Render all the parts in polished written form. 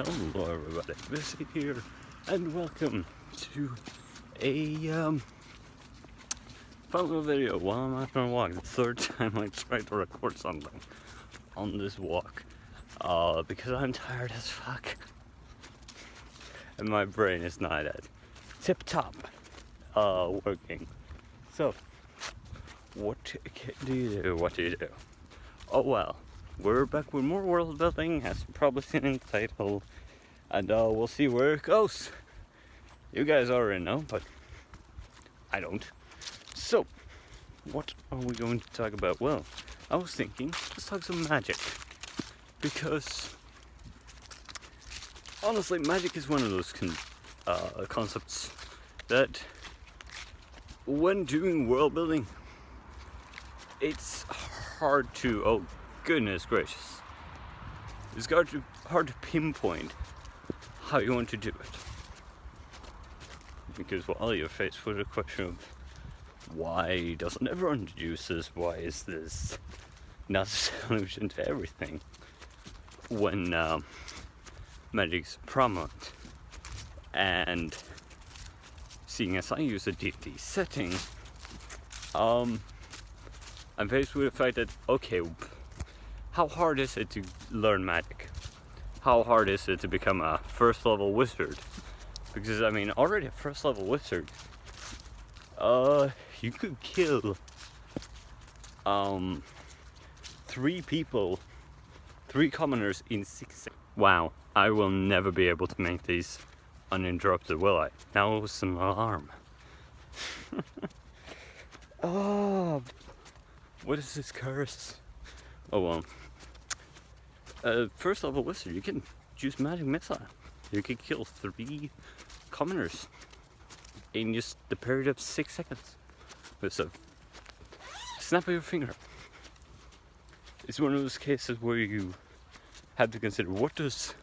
Hello everybody, Missy here, and welcome to a final video while I'm out on a walk. The third time I tried to record something on this walk, because I'm tired as fuck, and my brain is not at tip-top working. So, what do you do? What do you do? Oh well. We're back with more world building, as you've probably seen in the title, and we'll see where it goes. You guys already know, but I don't. So, what are we going to talk about? Well, I was thinking, let's talk some magic. Because, honestly, magic is one of those concepts that, when doing world building, it's hard to, oh goodness gracious, it's hard to pinpoint how you want to do it, because well, you're faced with a question of why doesn't everyone use this? Why is this not a solution to everything when magic's prominent? And seeing as I use a D&D setting, I'm faced with the fact that, okay, how hard is it to learn magic? How hard is it to become a first level wizard? Because I mean, already a first level wizard, you could kill 3 commoners in 6 seconds. Wow, I will never be able to make these uninterrupted, will I? Now it's an alarm. Oh, what is this curse? Oh well. First level wizard, you can use magic missile. You can kill 3 commoners in just the period of 6 seconds with a snap of your finger. It's one of those cases where you have to consider, what does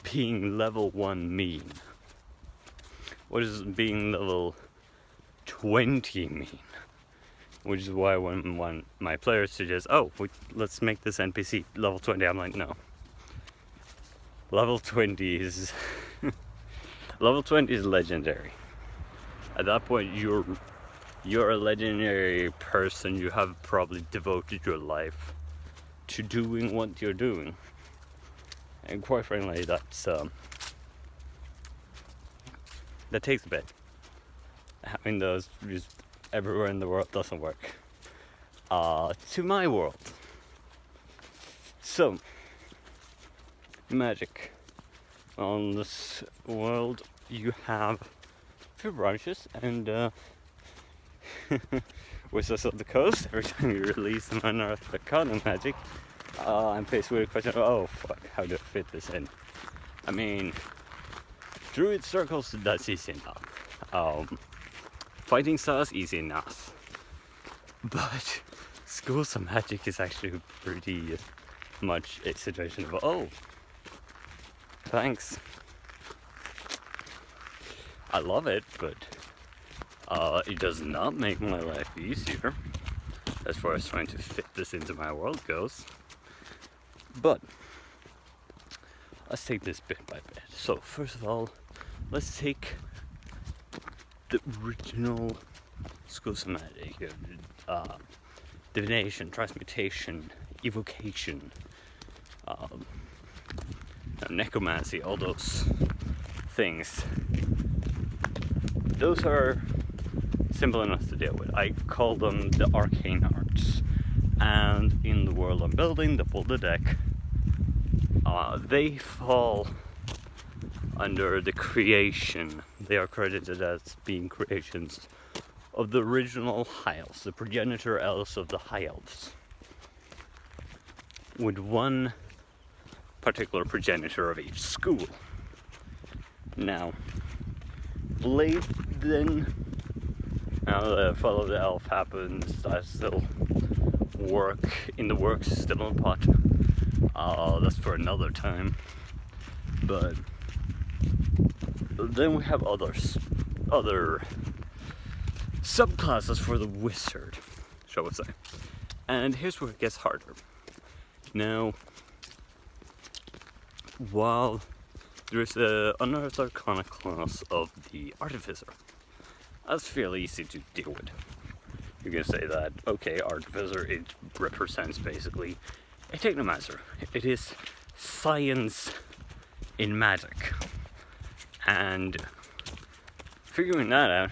being level 1 mean? What does being level 20 mean? Which is why when my players suggest, oh, let's make this NPC level 20, I'm like, no. Level 20 is level 20 is legendary. At that point, you're a legendary person. You have probably devoted your life to doing what you're doing, and quite frankly, that's that takes a bit. Having those just everywhere in the world doesn't work. To my world. So, magic. On this world, you have a few branches, and Wizards of the Coast. Every time you release an unearthed arcana magic, I'm faced with a question of, oh fuck, how do I fit this in? I mean, druid circles, that's easy enough. Fighting styles, easy enough. But schools of magic is actually pretty much a situation of, oh, thanks. I love it, but it does not make my life easier as far as trying to fit this into my world goes. But let's take this bit by bit. So first of all, let's take the original schools of magic, divination, transmutation, evocation, necromancy, all those things. Those are simple enough to deal with. I call them the arcane arts, and in the world I'm building, the Boulder Deck, they fall under the creation. They are credited as being creations of the original High Elves, the progenitor elves of the High Elves, with one particular progenitor of each school. Now, then, now the Fall of the Elf happens. That's still in the works, still in the pot. That's for another time. But then we have other subclasses for the wizard, shall we say. And here's where it gets harder. Now, while there's an Unearthed Arcana class of the Artificer. That's fairly easy to deal with. You can say that, okay, Artificer, it represents basically a Technomancer. It is science in magic. And figuring that out,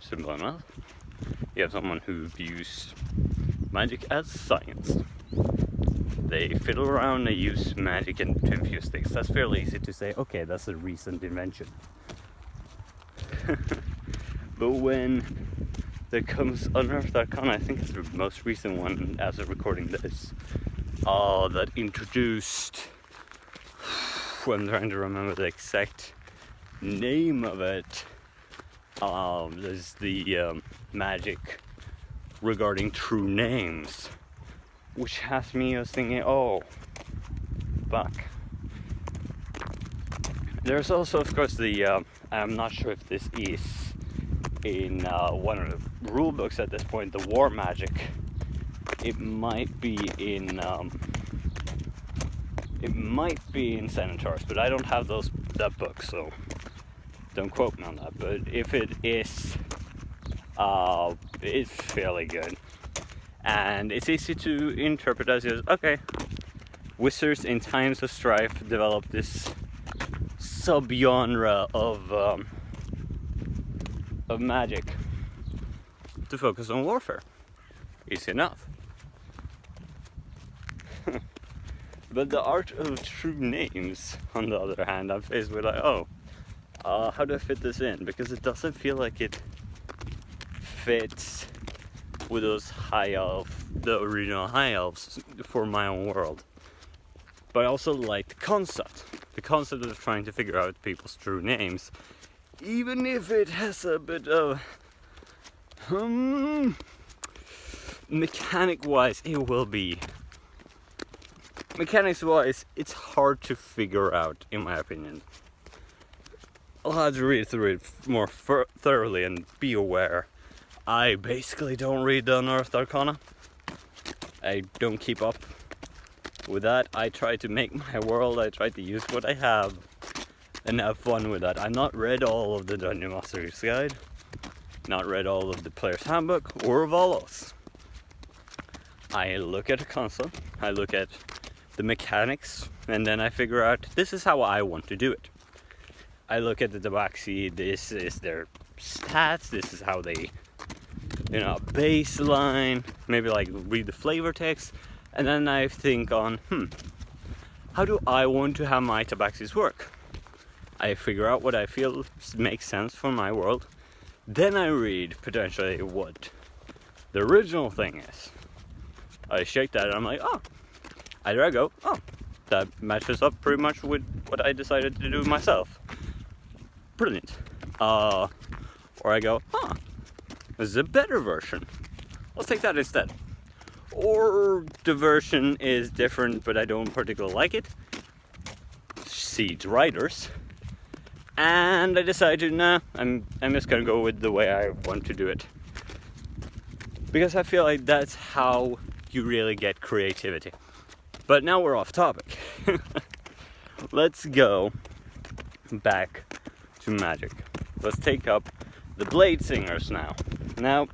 simple enough. You have someone who views magic as science. They fiddle around, they use magic to infuse things. That's fairly easy to say, okay, that's a recent invention. But when there comes Unearthed Arcana, I think it's the most recent one as of recording this, that introduced, I'm trying to remember the exact name of it. There's the magic regarding true names, which has me as thinking, oh, fuck. There's also, of course, the, I'm not sure if this is in one of the rule books at this point, the war magic. It might be in Centaurs, but I don't have that book, so don't quote me on that. But if it is, it's fairly good, and it's easy to interpret as okay, wizards in times of strife develop this subgenre of magic to focus on warfare. Easy enough. But the art of true names, on the other hand, I'm faced with like, how do I fit this in? Because it doesn't feel like it fits with those the original high elves for my own world. But I also like the concept of trying to figure out people's true names, even if it has a bit of mechanics-wise, it's hard to figure out, in my opinion. I'll have to read through it more thoroughly and be aware. I basically don't read the Unearthed Arcana. I don't keep up with that. I try to make my world, I try to use what I have and have fun with that. I've not read all of the Dungeon Master's Guide, not read all of the Player's Handbook or Valos. I look at a console, I look at the mechanics, and then I figure out this is how I want to do it. I look at the Tabaxi, this is their stats, this is how they, baseline, maybe like read the flavor text, and then I think on, how do I want to have my Tabaxis work? I figure out what I feel makes sense for my world, then I read potentially what the original thing is. I shake that and I'm like, either I go, that matches up pretty much with what I decided to do myself. Brilliant. Or I go, this is a better version. I'll take that instead. Or the version is different, but I don't particularly like it. Siege Riders. And I decided, I'm just gonna go with the way I want to do it. Because I feel like that's how you really get creativity. But now we're off topic. Let's go back to magic. Let's take up the Blade Singers now. Now,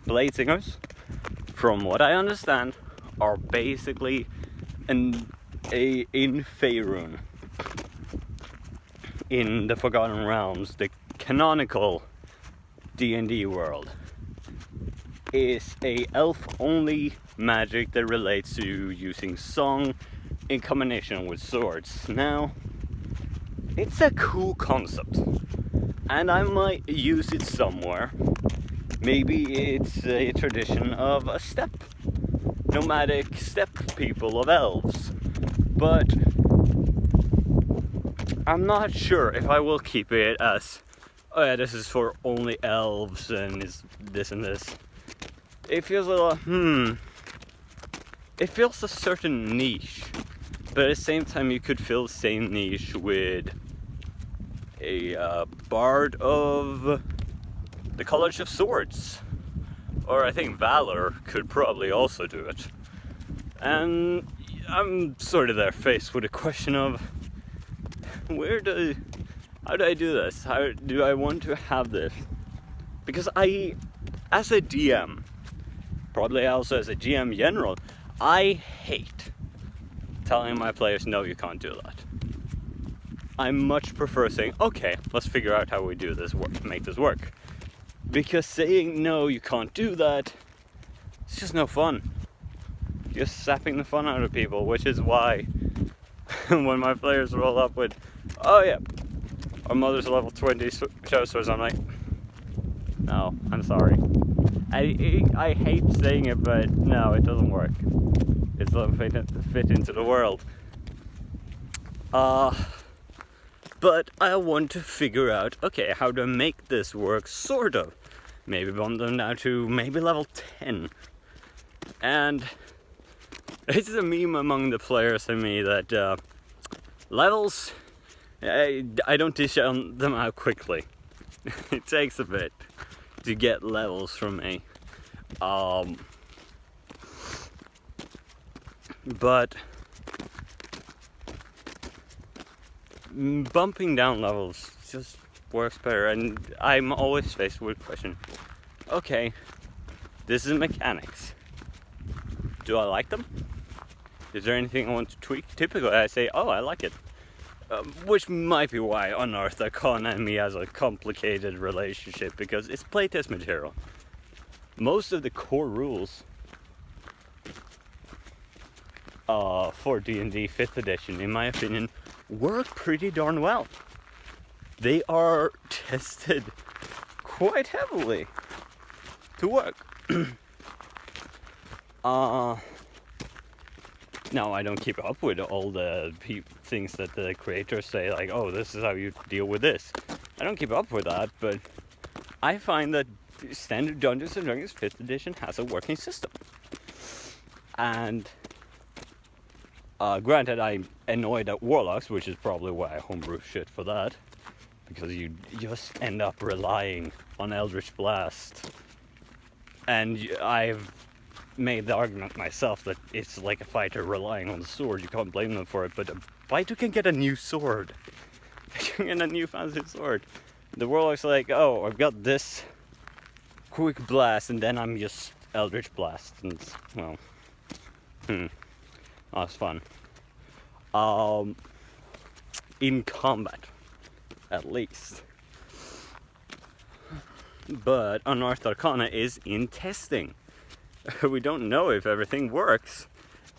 Blade Singers, from what I understand, are basically in Faerun, in the Forgotten Realms, the canonical D&D world, is a elf-only magic that relates to using song in combination with swords. Now, it's a cool concept, and I might use it somewhere. Maybe it's a tradition of a nomadic steppe people of elves, but I'm not sure if I will keep it as, this is for only elves and is this and this. It feels a little, it feels a certain niche, but at the same time you could fill the same niche with a bard of the College of Swords, or I think Valor could probably also do it. And I'm sort of there faced with a question of, how do I do this? How do I want to have this? Because as a DM, probably also as a GM general, I hate telling my players, no, you can't do that. I much prefer saying, okay, let's figure out how we do this work, make this work. Because saying, no, you can't do that, it's just no fun. Just sapping the fun out of people, which is why when my players roll up with, oh yeah, our mother's level 20 show stores, I'm like, no, I'm sorry. I hate saying it, but no, it doesn't work. It doesn't fit into the world. But I want to figure out, okay, how to make this work, sort of. Maybe bump them down to maybe level 10. And it's a meme among the players and me that levels, I don't dish them out quickly. It takes a bit to get levels from me. But bumping down levels just works better, and I'm always faced with the question, okay, this is mechanics. Do I like them? Is there anything I want to tweak? Typically I say, oh, I like it. Which might be why Unearthed Arcana and me has a complicated relationship, because it's playtest material. Most of the core rules for D&D 5th edition, in my opinion, work pretty darn well. They are tested quite heavily to work. Now, I don't keep up with all the things that the creators say, like, oh, this is how you deal with this. I don't keep up with that, but I find that standard Dungeons & Dragons 5th edition has a working system. And granted, I'm annoyed at Warlocks, which is probably why I homebrew shit for that. Because you just end up relying on Eldritch Blast. And I've made the argument myself that it's like a fighter relying on the sword. You can't blame them for it, but a fighter can get a new sword. They can get a new fancy sword. The Warlock's like, oh, I've got this quick blast, and then I'm just Eldritch Blast. And, well, that's fun. In combat, at least. But Unearthed Arcana is in testing. We don't know if everything works.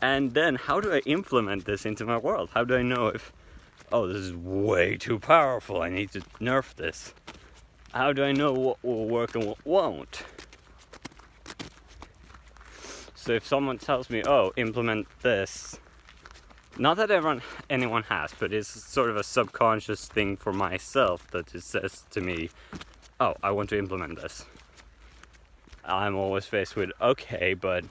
And then how do I implement this into my world? How do I know if, oh, this is way too powerful, I need to nerf this? How do I know what will work and what won't? So if someone tells me, oh, implement this, not that anyone has, but it's sort of a subconscious thing for myself that it says to me, oh, I want to implement this. I'm always faced with, okay, but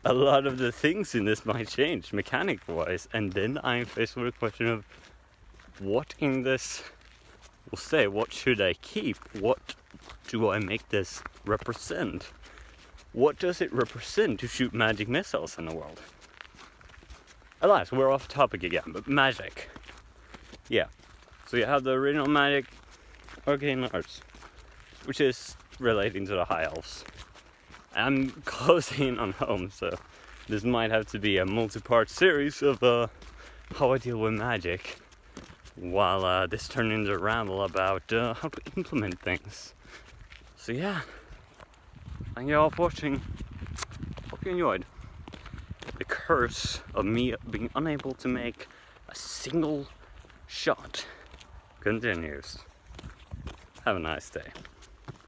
a lot of the things in this might change mechanic-wise, and then I'm faced with a question of what in this will stay, what should I keep, what do I make this represent? What does it represent to shoot magic missiles in the world? Alas, we're off topic again, but magic. Yeah, so you have the original magic, arcane arts, which is relating to the high elves. I'm closing in on home, so this might have to be a multi-part series of how I deal with magic, while this turned into a ramble about how to implement things. So yeah, thank you all for watching. Hope you enjoyed. The curse of me being unable to make a single shot continues. Have a nice day.